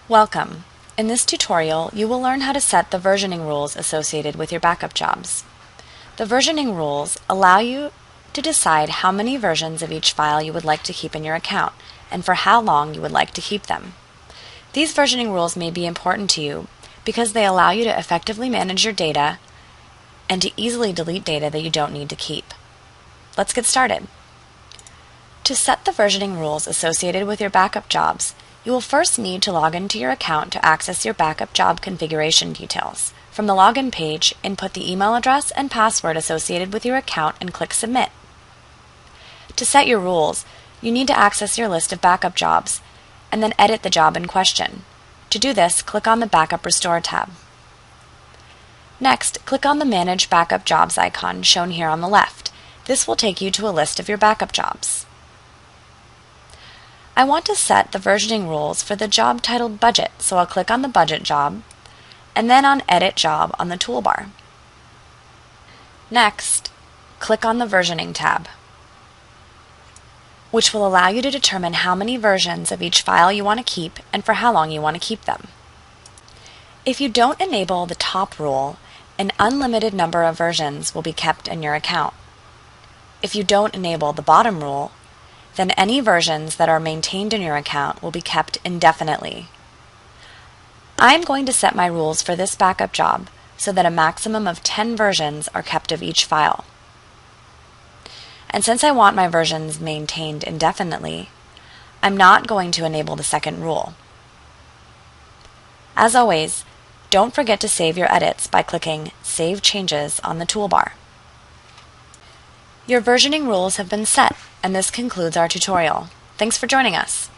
Welcome. In this tutorial, you will learn how to set the versioning rules associated with your backup jobs. The versioning rules allow you to decide how many versions of each file you would like to keep in your account and for how long you would like to keep them. These versioning rules may be important to you because they allow you to effectively manage your data and to easily delete data that you don't need to keep. Let's get started. To set the versioning rules associated with your backup jobs, you will first need to log into your account to access your backup job configuration details. From the login page, input the email address and password associated with your account and click Submit. To set your rules, you need to access your list of backup jobs and then edit the job in question. To do this, click on the Backup Restore tab. Next, click on the Manage Backup Jobs icon shown here on the left. This will take you to a list of your backup jobs. I want to set the versioning rules for the job titled Budget, so I'll click on the Budget job and then on Edit Job on the toolbar. Next, click on the Versioning tab, which will allow you to determine how many versions of each file you want to keep and for how long you want to keep them. If you don't enable the top rule, an unlimited number of versions will be kept in your account. If you don't enable the bottom rule, then any versions that are maintained in your account will be kept indefinitely. I'm going to set my rules for this backup job so that a maximum of 10 versions are kept of each file. And since I want my versions maintained indefinitely, I'm not going to enable the second rule. As always, don't forget to save your edits by clicking Save Changes on the toolbar. Your versioning rules have been set, and this concludes our tutorial. Thanks for joining us.